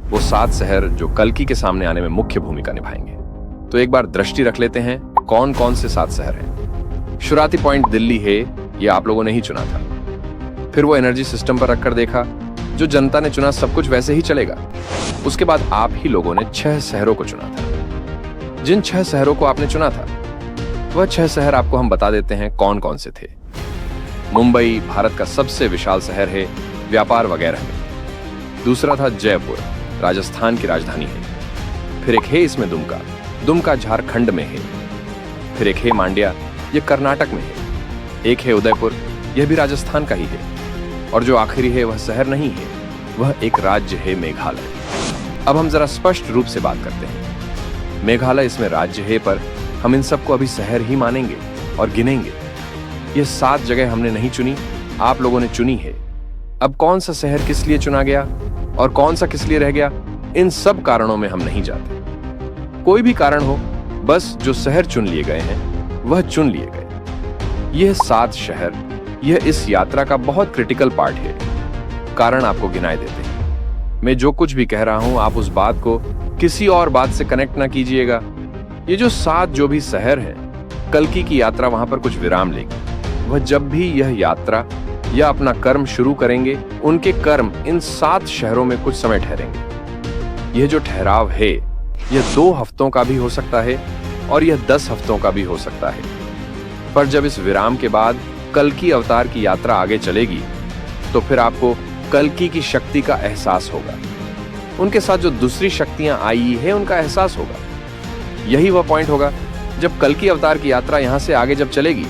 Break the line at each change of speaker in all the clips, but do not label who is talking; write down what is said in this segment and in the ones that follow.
वो 7 शहर जो कल्कि के सामने आने में मुख्य भूमिका निभाएंगे। तो एक बार दृष्टि रख लेते हैं कौन कौन से 7 शहर हैं। शुरुआती पॉइंट दिल्ली है, ये आप लोगों ने ही चुना था। फिर वो एनर्जी सिस्टम पर रखकर देखा, जो जनता ने चुना सब कुछ वैसे ही चलेगा। उसके बाद आप ही लोगों ने 6 शहरों को चुना था। जिन 6 शहरों को आपने चुना था, वह 6 शहर आपको हम बता देते हैं कौन कौन से थे। मुंबई भारत का सबसे विशाल शहर है व्यापार वगैरह में। दूसरा था जयपुर, राजस्थान की राजधानी है। फिर एक है इसमें दुमका झारखंड में है। फिर एक है मांड्या, यह कर्नाटक में है। एक है उदयपुर, यह भी राजस्थान का ही है। और जो आखिरी है वह शहर नहीं है, वह एक राज्य है मेघालय। अब हम जरा स्पष्ट रूप से बात करते हैं। मेघालय इसमें राज्य है, पर हम इन सबको अभी शहर ही मानेंगे और गिनेंगे। यह 7 जगह हमने नहीं चुनी, आप लोगों ने चुनी है। अब कौन सा शहर किस लिए चुना गया और कौन सा किस लिए रह गया, इन सब कारणों में हम नहीं जाते। कोई भी कारण हो, बस जो शहर चुन लिए गए हैं वह चुन लिए गए। यह 7 शहर, यह इस यात्रा का बहुत क्रिटिकल पार्ट है। कारण आपको गिनाए देते हैं। मैं जो कुछ भी कह रहा हूं, आप उस बात को किसी और बात से कनेक्ट ना कीजिएगा। ये जो 7 जो भी शहर हैं, कल्कि की यात्रा वहां पर कुछ विराम लेगी। वह जब भी यह यात्रा या अपना कर्म शुरू करेंगे, उनके कर्म इन 7 शहरों में कुछ समय ठहरेंगे। यह जो ठहराव है, यह 2 हफ्तों का भी हो सकता है और यह 10 हफ्तों का भी हो सकता है। पर जब इस विराम के बाद कल्कि अवतार की यात्रा आगे चलेगी, तो फिर आपको कल्कि की शक्ति का एहसास होगा। उनके साथ जो दूसरी शक्तियां आई है, उनका एहसास होगा। यही वह पॉइंट होगा जब कल्कि अवतार की यात्रा यहां से आगे जब चलेगी,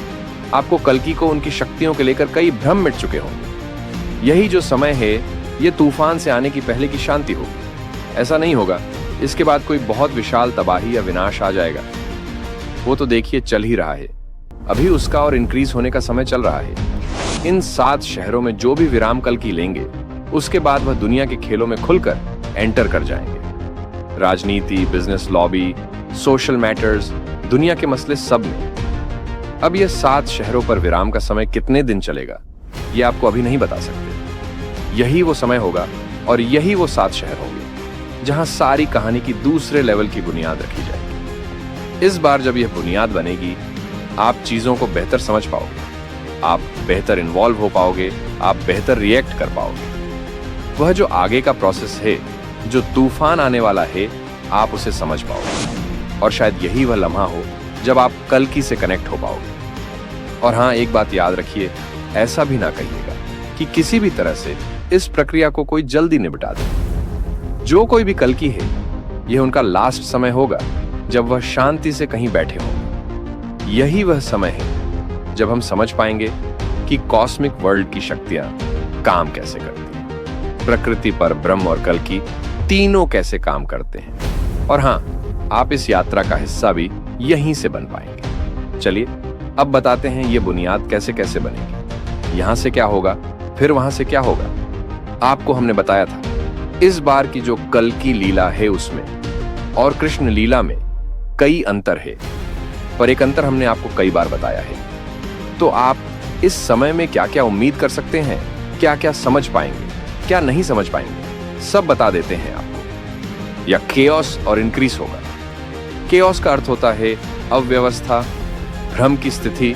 आपको कल्कि को उनकी शक्तियों के लेकर कई भ्रम मिट चुके होंगे। यही जो समय है, यह तूफान से आने की पहले की शांति होगी। ऐसा नहीं होगा इसके बाद कोई बहुत विशाल तबाही या विनाश आ जाएगा। वो तो देखिए चल ही रहा है। अभी उसका और इंक्रीज होने का समय चल रहा है। इन 7 शहरों में जो भी विराम कल्कि लेंगे, उसके बाद वह दुनिया के खेलों में खुलकर एंटर कर जाएंगे। राजनीति, बिजनेस लॉबी, सोशल मैटर्स, दुनिया के मसले सब में। अब यह 7 शहरों पर विराम का समय कितने दिन चलेगा, यह आपको अभी नहीं बता सकते। यही वो समय होगा और यही वो 7 शहर होंगे जहां सारी कहानी की दूसरे लेवल की बुनियाद रखी जाएगी। इस बार जब यह बुनियाद बनेगी, आप चीजों को बेहतर समझ पाओगे, आप बेहतर इन्वॉल्व हो पाओगे, आप बेहतर रिएक्ट कर पाओगे। वह जो आगे का प्रोसेस है, जो तूफान आने वाला है, आप उसे समझ पाओगे। और शायद यही वह लम्हा हो जब आप कल्कि से कनेक्ट हो पाओगे। और हाँ, एक बात याद रखिए, ऐसा भी ना कहिएगा कि किसी भी तरह से इस प्रक्रिया को कोई जल्दी निपटा दे। जो कोई भी कल्कि है, यह उनका लास्ट समय होगा जब वह शांति से कहीं बैठे होंगे। यही वह समय है जब हम समझ पाएंगे कि कॉस्मिक वर्ल्ड की शक्तियां काम कैसे करती हैं, प्रकृति पर ब्रह्म और कल्कि तीनों कैसे काम करते हैं। और हाँ, आप इस यात्रा का हिस्सा भी यहीं से बन पाएंगे। चलिए अब बताते हैं ये बुनियाद कैसे कैसे बनेगी। यहां से क्या होगा, फिर वहां से क्या होगा। आपको हमने बताया था इस बार की जो कल्कि लीला है उसमें और कृष्ण लीला में कई अंतर है, पर एक अंतर हमने आपको कई बार बताया है। तो आप इस समय में क्या क्या उम्मीद कर सकते हैं, क्या क्या समझ पाएंगे, क्या नहीं समझ पाएंगे, सब बता देते हैं आपको। या केओस और इंक्रीज होगा। केओस का अर्थ होता है अव्यवस्था, भ्रम की स्थिति,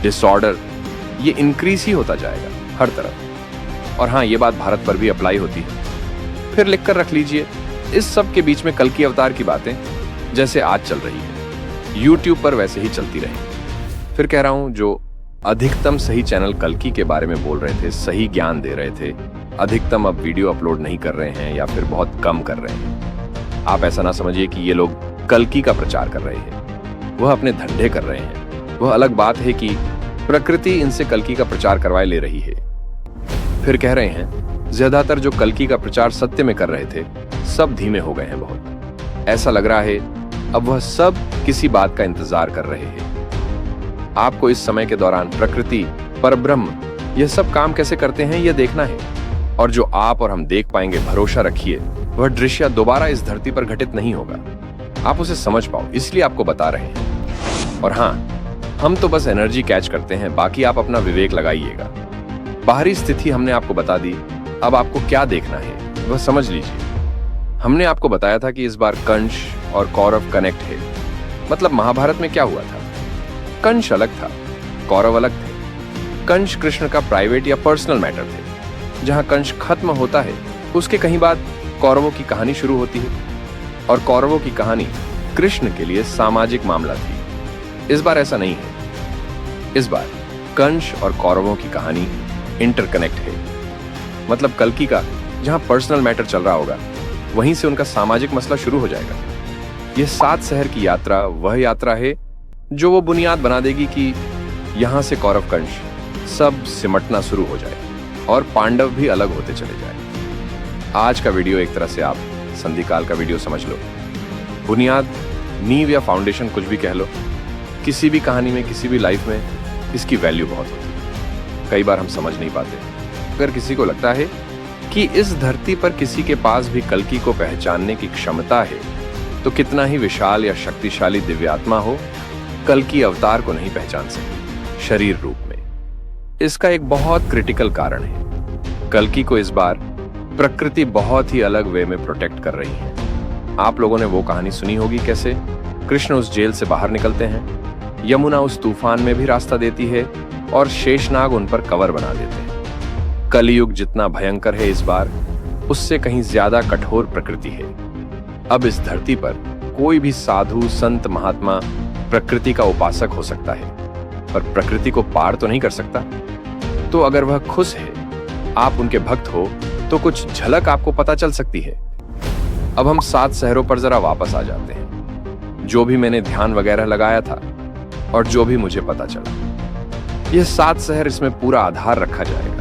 डिसऑर्डर। ये इंक्रीज ही होता जाएगा हर तरफ। और हाँ, ये बात भारत पर भी अप्लाई होती है। फिर लिखकर रख लीजिए, इस सब के बीच में कल्कि अवतार की बातें जैसे आज चल रही है, YouTube पर वैसे ही चलती रही। फिर कह रहा हूं, जो अधिकतम सही चैनल कल्कि के बारे में बोल रहे थे, सही ज्ञान दे रहे थे, अधिकतम अब वीडियो अपलोड नहीं कर रहे हैं या फिर बहुत कम कर रहे हैं। आप ऐसा ना समझिए कि ये लोग कल्कि का प्रचार कर रहे हैं, वह अपने धंधे कर रहे हैं। वह अलग बात है कि प्रकृति इनसे कल्कि का प्रचार करवाए ले रही है। फिर कह रहे हैं, ज्यादातर जो कल्कि का प्रचार सत्य में कर रहे थे, सब धीमे हो गए हैं बहुत। ऐसा लग रहा है अब वह सब किसी बात का इंतजार कर रहे हैं। आपको इस समय के दौरान प्रकृति, परब्रह्म, यह सब काम कैसे करते हैं यह देखना है। और जो आप और हम देख पाएंगे, भरोसा रखिए, वह दृश्य दोबारा इस धरती पर घटित नहीं होगा। आप उसे समझ पाओ, इसलिए आपको बता रहे हैं। और हाँ, हम तो बस एनर्जी कैच करते हैं, बाकी आप अपना विवेक लगाइएगा। बाहरी स्थिति हमने आपको बता दी, अब आपको क्या देखना है वह समझ लीजिए। हमने आपको बताया था कि इस बार कंस और कौरव कनेक्ट है। मतलब महाभारत में क्या हुआ था, कंस अलग था, कौरव अलग थे। कंस कृष्ण का प्राइवेट या पर्सनल मैटर थे। जहां कंस खत्म होता है उसके कहीं बाद कौरवों की कहानी शुरू होती है, और कौरवों की कहानी कृष्ण के लिए सामाजिक मामला थी। इस बार ऐसा नहीं है। इस बार कंस और कौरवों की कहानी इंटरकनेक्ट है। मतलब कल्कि का जहां पर्सनल मैटर चल रहा होगा, वहीं से उनका सामाजिक मसला शुरू हो जाएगा। यह 7 शहर की यात्रा वह यात्रा है जो वो बुनियाद बना देगी कि यहां से कौरव कंस सब सिमटना शुरू हो जाए और पांडव भी अलग होते चले जाए। आज का वीडियो एक तरह से आप संधिकाल का वीडियो समझ लो। बुनियाद, नींव या फाउंडेशन कुछ भी कह लो। किसी भी कहानी में, किसी भी लाइफ में इसकी वैल्यू बहुत होती है। कई बार हम समझ नहीं पाते। अगर किसी को लगता है कि इस धरती पर किसी के पास भी कल्कि को पहचानने की क्षमता है, तो कितना ही विशाल या शक्तिशाली दिव्यात्मा हो, कल्कि अवतार को नहीं पहचान सकती शरीर रूप में। इसका एक बहुत क्रिटिकल कारण है। कल्कि को इस बार प्रकृति बहुत ही अलग वे में प्रोटेक्ट कर रही है। आप लोगों ने वो कहानी सुनी होगी कैसे कृष्ण उस जेल से बाहर निकलते हैं, यमुना उस तूफान में भी रास्ता देती है और शेषनाग उन पर कवर बना देते हैं। कलयुग जितना भयंकर है इस बार, उससे कहीं ज्यादा कठोर प्रकृति है। अब इस धरती पर कोई भी साधु, संत, महात्मा प्रकृति का उपासक हो सकता है, पर प्रकृति को पार तो नहीं कर सकता। तो अगर वह खुश है, आप उनके भक्त हो, तो कुछ झलक आपको पता चल सकती है। अब हम 7 शहरों पर जरा वापस आ जाते हैं। जो भी मैंने ध्यान वगैरह लगाया था और जो भी मुझे पता चला, यह 7 शहर, इसमें पूरा आधार रखा जाएगा।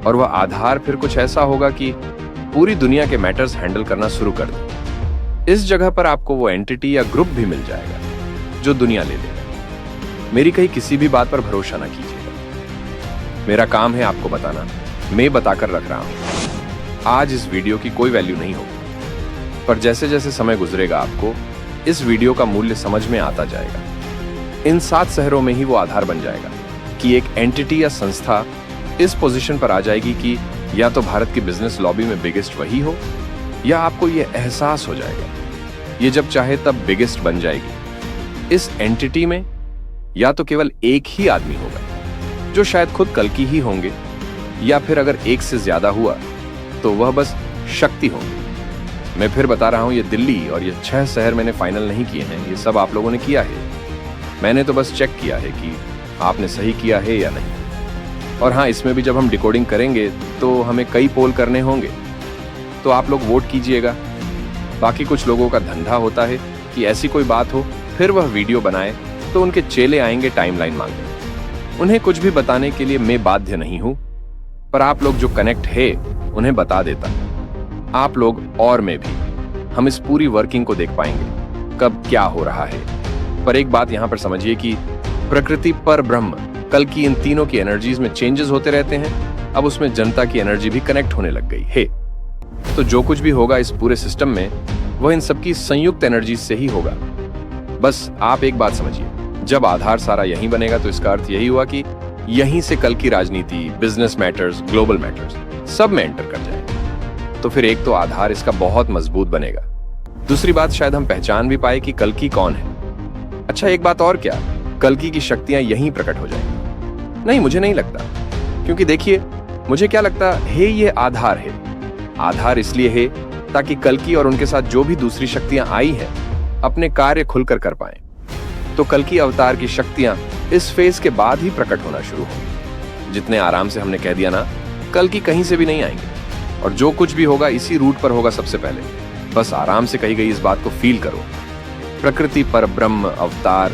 और वह आधार फिर कुछ ऐसा होगा कि पूरी दुनिया के मैटर्स हैंडल करना शुरू कर दे। इस जगह पर आपको वो एंटिटी या ग्रुप भी मिल जाएगा जो दुनिया ले लेगा। मेरी कहीं किसी भी बात पर भरोसा ना कीजिएगा। मेरा काम है आपको बताना, मैं बताकर रख रहा हूं। आज इस वीडियो की कोई वैल्यू नहीं होगी, पर जैसे जैसे समय गुजरेगा आपको इस वीडियो का मूल्य समझ में आता जाएगा। इन 7 शहरों में ही वो आधार बन जाएगा कि एक एंटिटी या संस्था इस पोजीशन पर आ जाएगी कि या तो भारत की बिजनेस लॉबी में बिगेस्ट वही हो, या आपको ये एहसास हो जाएगा ये जब चाहे तब बिगेस्ट बन जाएगी। इस एंटिटी में या तो केवल एक ही आदमी होगा जो शायद खुद कल्कि ही होंगे, या फिर अगर एक से ज्यादा हुआ तो वह बस शक्ति होंगे। मैं फिर बता रहा हूं, ये दिल्ली और ये 6 शहर मैंने फाइनल नहीं किए हैं, ये सब आप लोगों ने किया है। मैंने तो बस चेक किया है कि आपने सही किया है या नहीं। और हाँ, इसमें भी जब हम डिकोडिंग करेंगे तो हमें कई पोल करने होंगे, तो आप लोग वोट कीजिएगा। बाकी कुछ लोगों का धंधा होता है कि ऐसी कोई बात हो फिर वह वीडियो बनाए तो उनके चेले आएंगे टाइमलाइन मांगने। उन्हें कुछ भी बताने के लिए मैं बाध्य नहीं हूं, पर आप लोग जो कनेक्ट है उन्हें बता देता। आप लोग और मैं भी, हम इस पूरी वर्किंग को देख पाएंगे कब क्या हो रहा है। पर एक बात यहां पर समझिए कि प्रकृति, पर ब्रह्म, कल्कि, इन तीनों की एनर्जीज में चेंजेस होते रहते हैं। अब उसमें जनता की एनर्जी भी कनेक्ट होने लग गई है। तो जो कुछ भी होगा इस पूरे सिस्टम में, वह इन सबकी संयुक्त एनर्जीज से ही होगा। बस आप एक बात समझिए, जब आधार सारा यहीं बनेगा तो इसका अर्थ यही हुआ कि यहीं से कल की राजनीति, बिजनेस मैटर्स, ग्लोबल मैटर्स सब में एंटर कर जाएगा। तो फिर एक तो आधार इसका बहुत मजबूत बनेगा। दूसरी बात, शायद हम पहचान भी पाए कि कल्कि कौन है। अच्छा, एक बात और, क्या कल्कि की शक्तियां यहीं प्रकट हो जाएंगी? नहीं, मुझे नहीं लगता। क्योंकि देखिए, मुझे क्या लगता है, ये आधार है। आधार इसलिए है ताकि कल्कि और उनके साथ जो भी दूसरी शक्तियां आई हैं अपने कार्य खुलकर कर पाएं। तो कल्कि अवतार की शक्तियां इस फेज के बाद ही प्रकट होना शुरू होंगी। जितने आराम से हमने कह दिया ना, कल्कि कहीं से भी नहीं आएंगे, और जो कुछ भी होगा इसी रूट पर होगा सबसे पहले। बस आराम से कही गई इस बात को फील करो। प्रकृति, पर ब्रह्म, अवतार,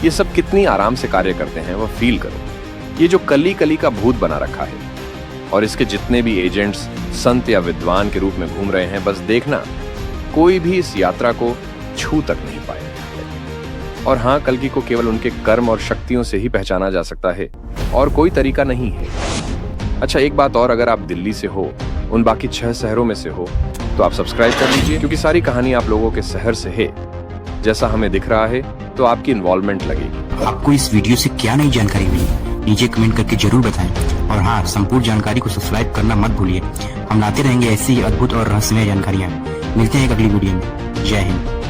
ये सब कितनी आराम से कार्य करते हैं वह फील करो। ये जो कली कली का भूत बना रखा है और इसके जितने भी एजेंट्स संत या विद्वान के रूप में घूम रहे हैं, बस देखना कोई भी इस यात्रा को छू तक नहीं पाएगा। और हाँ, कल्कि को केवल उनके कर्म और शक्तियों से ही पहचाना जा सकता है और कोई तरीका नहीं है। अच्छा, एक बात और, अगर आप दिल्ली से हो, उन बाकी 6 शहरों में से हो, तो आप सब्सक्राइब कर लीजिए, क्योंकि सारी कहानी आप लोगों के शहर से है। जैसा हमें दिख रहा है तो आपकी इन्वॉल्वमेंट लगेगी।
आपको इस वीडियो से क्या नई जानकारी मिली, नीचे कमेंट करके जरूर बताएं। और हाँ, संपूर्ण जानकारी को सब्सक्राइब करना मत भूलिए। हम लाते रहेंगे ऐसी अद्भुत और रहस्यमय जानकारियाँ। मिलते हैं एक अगली वीडियो में। जय हिंद।